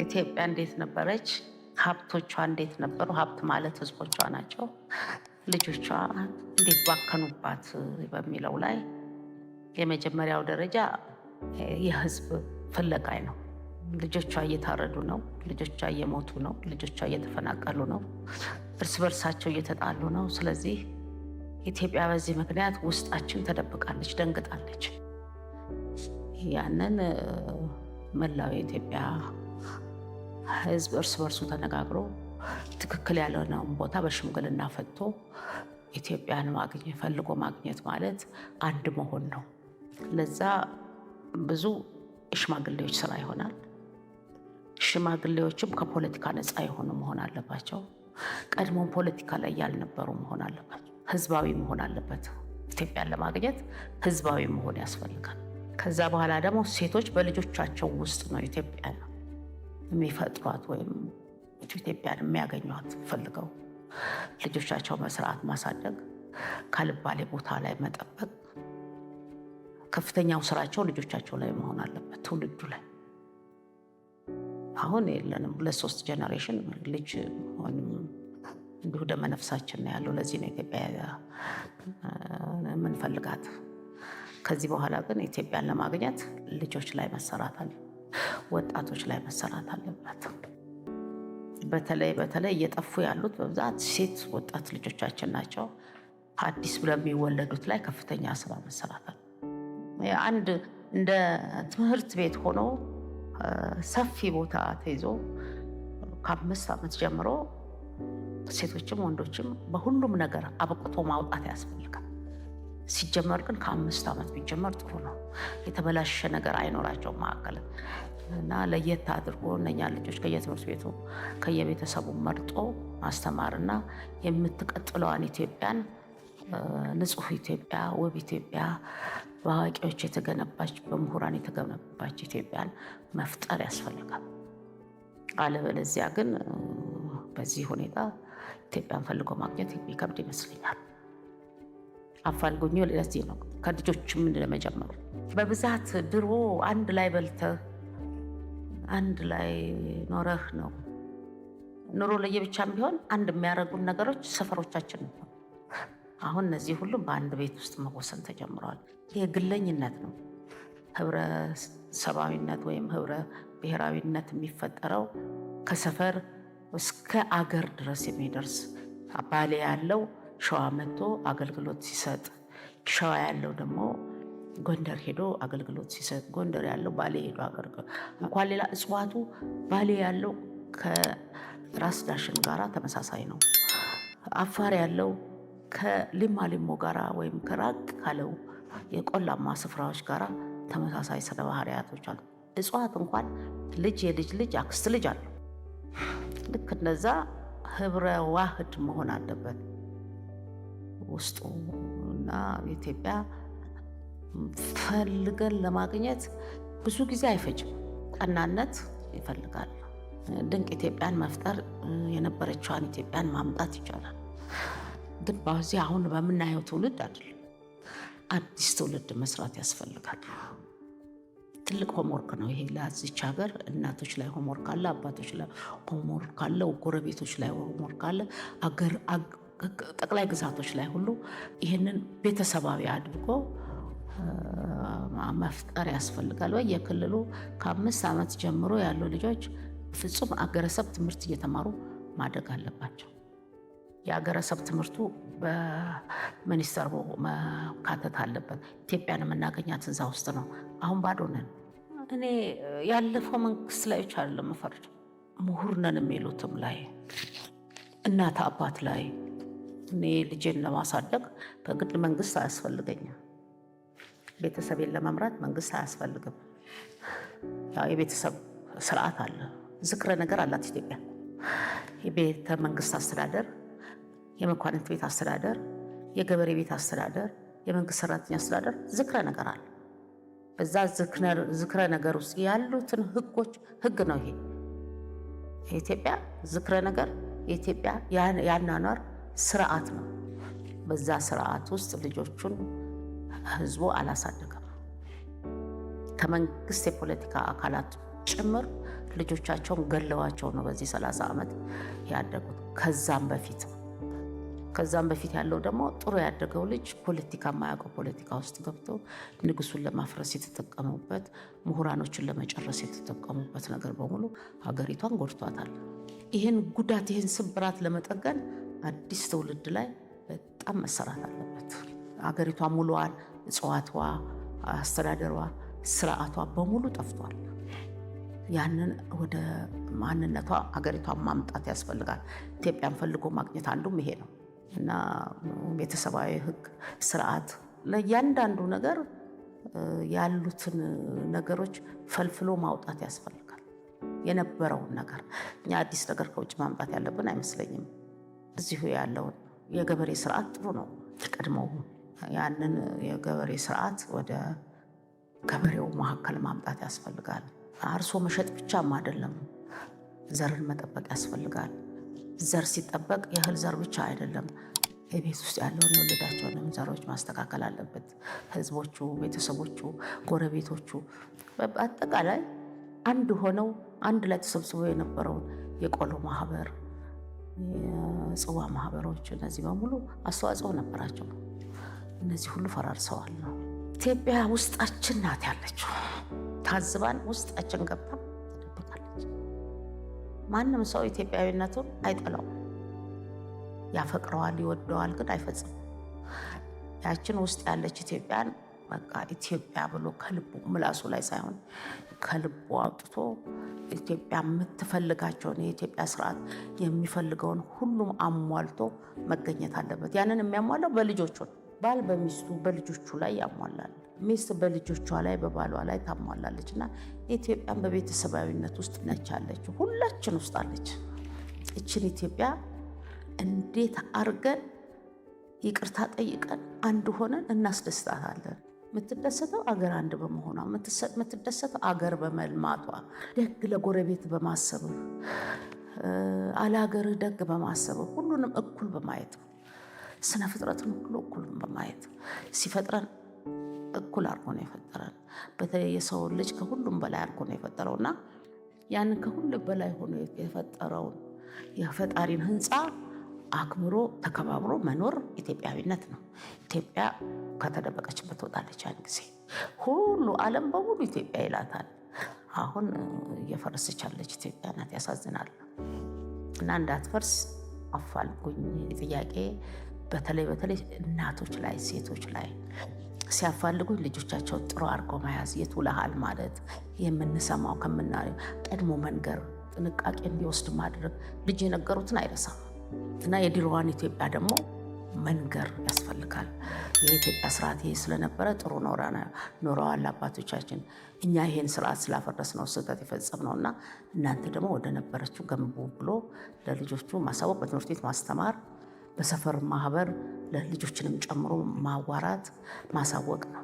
ኢትዮጵያ እንዴት ነበረች? ሀብቶቿ እንዴት ነበሩ? ሀብት ማለት ህዝቦቿ ናቸው። ልጆቿ እንዴት ባከኑባት በሚለው ላይ የመጀመሪያው ደረጃ የህዝብ ፍለጋይ ነው። ልጆቿ እየታረዱ ነው። ልጆቿ እየሞቱ ነው። ልጆቿ እየተፈናቀሉ ነው። እርስ በርሳቸው እየተጣሉ ነው። ስለዚህ ኢትዮጵያ በዚህ ምክንያት ውስጣችን ተደብቃለች፣ ደንግጣለች። ያንን መላው የኢትዮጵያ ህዝብ እርስ በርሱ ተነጋግሮ ትክክል ያልሆነውን ቦታ በሽምግልና ፈቶ ኢትዮጵያን ፈልጎ ማግኘት ማለት አንድ መሆን ነው። ለዛ ብዙ የሽማግሌዎች ስራ ይሆናል። ሽማግሌዎችም ከፖለቲካ ነፃ የሆኑ መሆን አለባቸው። ቀድሞ ፖለቲካ ላይ ያልነበሩ መሆን አለባቸው። ህዝባዊ መሆን አለበት። ኢትዮጵያን ለማግኘት ህዝባዊ መሆን ያስፈልጋል። ከዛ በኋላ ደግሞ ሴቶች በልጆቻቸው ውስጥ ነው ኢትዮጵያን የሚፈጥሯት ወይም ኢትዮጵያን የሚያገኟት ፈልገው ልጆቻቸው መስራት፣ ማሳደግ፣ ካልባሌ ቦታ ላይ መጠበቅ። ከፍተኛው ስራቸው ልጆቻቸው ላይ መሆን አለበት፣ ትውልዱ ላይ። አሁን የለንም። 2-3 ጀነሬሽን ልጅ እንዲሁ ደመነፍሳችን ነው ያለው። ለዚህ ነው ኢትዮጵያ የምንፈልጋት። ከዚህ በኋላ ግን ኢትዮጵያን ለማግኘት ልጆች ላይ መሰራት አለ፣ ወጣቶች ላይ መሰራት አለበት። በተለይ እየጠፉ ያሉት በብዛት ሴት ወጣት ልጆቻችን ናቸው። አዲስ በሚወለዱት ላይ ከፍተኛ ስራ መሰራት አለ። አንድ እንደ ትምህርት ቤት ሆኖ ሰፊ ቦታ ተይዞ ከ5 ዓመት ጀምሮ ሴቶችም ወንዶችም በሁሉም ነገር አብቅቶ ማውጣት ያስፈልጋል። ሲጀመር ግን ከ5 ዓመት ቢጀመር ጥሩ ነው። የተበላሸ ነገር አይኖራቸውም መካከል እና ለየት አድርጎ እነኛ ልጆች ከየትምህርት ቤቱ ከየቤተሰቡ መርጦ ማስተማርና የምትቀጥለዋን ኢትዮጵያን ንጹህ ኢትዮጵያ፣ ውብ ኢትዮጵያ፣ በአዋቂዎች የተገነባች በምሁራን የተገነባች ኢትዮጵያን መፍጠር ያስፈልጋል። አለበለዚያ ግን በዚህ ሁኔታ ኢትዮጵያን ፈልጎ ማግኘት የሚከብድ ይመስለኛል። አፋልጉኝ ለዚህ ነው ከልጆችም እንደመጀመሩ በብዛት ድሮ አንድ ላይ በልተህ አንድ ላይ ኖረህ ነው። ኑሮ ለየብቻም ቢሆን አንድ የሚያደርጉን ነገሮች ሰፈሮቻችን ነው። አሁን እነዚህ ሁሉ በአንድ ቤት ውስጥ መወሰን ተጀምረዋል። ይህ ግለኝነት ነው። ህብረ ሰብአዊነት ወይም ህብረ ብሔራዊነት የሚፈጠረው ከሰፈር እስከ አገር ድረስ የሚደርስ ባሌ ያለው ሸዋ መጥቶ አገልግሎት ሲሰጥ፣ ሸዋ ያለው ደግሞ ጎንደር ሄዶ አገልግሎት ሲሰጥ፣ ጎንደር ያለው ባሌ ሄዶ አገልግሎት እንኳን ሌላ እጽዋቱ ባሌ ያለው ከራስ ዳሽን ጋራ ተመሳሳይ ነው። አፋር ያለው ከሊማ ሊሞ ጋራ ወይም ከራቅ ካለው የቆላማ ስፍራዎች ጋራ ተመሳሳይ ስነ ባህሪያቶች አሉ። እጽዋት እንኳን ልጅ የልጅ ልጅ አክስት ልጅ አለው። ልክ እነዛ ህብረ ዋህድ መሆን አለበት ውስጡ እና ኢትዮጵያ ፈልገን ለማግኘት ብዙ ጊዜ አይፈጅም። ቀናነት ይፈልጋል። ድንቅ ኢትዮጵያን መፍጠር፣ የነበረችዋን ኢትዮጵያን ማምጣት ይቻላል። ግን በዚህ አሁን በምናየው ትውልድ አይደለም። አዲስ ትውልድ መስራት ያስፈልጋል። ትልቅ ሆምወርክ ነው ይሄ ለዚች ሀገር። እናቶች ላይ ሆምወርክ አለ፣ አባቶች ላይ ሆምወርክ አለ፣ ጎረቤቶች ላይ ሆምወርክ አለ፣ ጠቅላይ ግዛቶች ላይ ሁሉ ይህንን ቤተሰባዊ አድርጎ መፍጠር ያስፈልጋል። በየክልሉ ከ5 ዓመት ጀምሮ ያሉ ልጆች ፍጹም አገረሰብ ትምህርት እየተማሩ ማደግ አለባቸው። የአገረሰብ ትምህርቱ በሚኒስተር መካተት አለበት። ኢትዮጵያን የምናገኛት እዛ ውስጥ ነው። አሁን ባዶ ነን። እኔ ያለፈው መንግስት ላይ ብቻ አይደለም መፈርድ፣ ምሁር ነን የሚሉትም ላይ፣ እናት አባት ላይ። እኔ ልጄን ለማሳደግ ከግድ መንግስት አያስፈልገኝም። ቤተሰቤን ለመምራት መንግስት አያስፈልግም። ያው የቤተሰብ ስርዓት አለ። ዝክረ ነገር አላት ኢትዮጵያ። የቤተ መንግስት አስተዳደር፣ የመኳንንት ቤት አስተዳደር፣ የገበሬ ቤት አስተዳደር፣ የመንግስት ሰራተኛ አስተዳደር፣ ዝክረ ነገር አለ። በዛ ዝክረ ነገር ውስጥ ያሉትን ህግ ነው ይሄ የኢትዮጵያ ዝክረ ነገር። የኢትዮጵያ ያናኗር ስርዓት ነው። በዛ ስርዓት ውስጥ ልጆቹን ህዝቡ አላሳደገም። ከመንግስት የፖለቲካ አካላት ጭምር ልጆቻቸውን ገለዋቸው ነው በዚህ 30 ዓመት ያደጉት። ከዛም በፊት ያለው ደግሞ ጥሩ ያደገው ልጅ ፖለቲካ የማያውቀው ፖለቲካ ውስጥ ገብቶ ንጉሱን ለማፍረስ የተጠቀሙበት፣ ምሁራኖችን ለመጨረስ የተጠቀሙበት ነገር በሙሉ ሀገሪቷን ጎድቷታል። ይህን ጉዳት ይህን ስብራት ለመጠገን አዲስ ትውልድ ላይ በጣም መሰራት አለበት። ሀገሪቷ ሙሉዋን እጽዋቷ፣ አስተዳደሯ፣ ስርዓቷ በሙሉ ጠፍቷል። ያንን ወደ ማንነቷ ሀገሪቷን ማምጣት ያስፈልጋል። ኢትዮጵያን ፈልጎ ማግኘት አንዱም ይሄ ነው እና ቤተሰባዊ ሕግ ስርዓት ለእያንዳንዱ ነገር ያሉትን ነገሮች ፈልፍሎ ማውጣት ያስፈልጋል። የነበረውን ነገር እኛ አዲስ ነገር ከውጭ ማምጣት ያለብን አይመስለኝም። እዚሁ ያለውን የገበሬ ስርዓት ጥሩ ነው። ቀድሞው ያንን የገበሬ ስርዓት ወደ ገበሬው መካከል ማምጣት ያስፈልጋል። አርሶ መሸጥ ብቻም አይደለም፣ ዘርን መጠበቅ ያስፈልጋል። ዘር ሲጠበቅ የእህል ዘር ብቻ አይደለም፣ የቤት ውስጥ ያለውን የወለዳቸውንም ዘሮች ማስተካከል አለበት። ህዝቦቹ፣ ቤተሰቦቹ፣ ጎረቤቶቹ በአጠቃላይ አንድ ሆነው አንድ ላይ ተሰብስበው የነበረውን የቆሎ ማህበር፣ የጽዋ ማህበሮች እነዚህ በሙሉ አስተዋጽኦ ነበራቸው። እነዚህ ሁሉ ፈራርሰዋል ነው። ኢትዮጵያ ውስጣችን ናት ያለችው። ታዝባን ውስጣችን ገብታ ተደብቃለች። ማንም ሰው ኢትዮጵያዊነቱን አይጠላውም፣ ያፈቅረዋል፣ ይወደዋል፣ ግን አይፈጽም። ያችን ውስጥ ያለች ኢትዮጵያን በቃ ኢትዮጵያ ብሎ ከልቡ ምላሱ ላይ ሳይሆን ከልቡ አውጥቶ ኢትዮጵያ የምትፈልጋቸውን የኢትዮጵያ ስርዓት የሚፈልገውን ሁሉም አሟልቶ መገኘት አለበት። ያንን የሚያሟላው በልጆቹ ነው። ባል በሚስቱ በልጆቹ ላይ ያሟላል። ሚስት በልጆቿ ላይ በባሏ ላይ ታሟላለች። እና ኢትዮጵያን በቤተሰባዊነት ውስጥ ነች አለችው፣ ሁላችን ውስጥ አለች። እችን ኢትዮጵያ እንዴት አርገን ይቅርታ ጠይቀን አንድ ሆነን እናስደስታታለን? የምትደሰተው አገር አንድ በመሆኗ፣ የምትደሰተው አገር በመልማቷ፣ ደግ ለጎረቤት በማሰብህ፣ አለሀገርህ ደግ በማሰብህ፣ ሁሉንም እኩል በማየት ስነ ፍጥረትን ሁሉ እኩል በማየት ሲፈጥረን እኩል አድርጎ ነው የፈጠረን። በተለይ የሰው ልጅ ከሁሉም በላይ አድርጎ ነው የፈጠረውና ያንን ከሁሉ በላይ ሆኖ የፈጠረውን የፈጣሪን ሕንፃ አክብሮ ተከባብሮ መኖር ኢትዮጵያዊነት ነው። ኢትዮጵያ ከተደበቀችበት ትወጣለች። ያን ጊዜ ሁሉ ዓለም በሙሉ ኢትዮጵያ ይላታል። አሁን እየፈረሰች ያለች ኢትዮጵያ ናት። ያሳዝናል። እና እንዳትፈርስ አፋልጉኝ ጥያቄ በተለይ እናቶች ላይ ሴቶች ላይ ሲያፋልጉኝ ልጆቻቸውን ጥሩ አድርገው መያዝ፣ የቱለሃል ማለት የምንሰማው ከምናየው ቀድሞ መንገር፣ ጥንቃቄ እንዲወስድ ማድረግ። ልጅ የነገሩትን አይረሳም እና የድሮዋን ኢትዮጵያ ደግሞ መንገር ያስፈልጋል። የኢትዮጵያ ስርዓት ይሄ ስለነበረ ጥሩ ኖረዋል አባቶቻችን። እኛ ይሄን ስርዓት ስላፈረስ ነው ስህተት የፈጸም ነው እና እናንተ ደግሞ ወደ ነበረችው ገንቡ ብሎ ለልጆቹ ማሳወቅ፣ በትምህርት ቤት ማስተማር፣ በሰፈር ማህበር ለልጆችንም ጨምሮ ማዋራት ማሳወቅ ነው።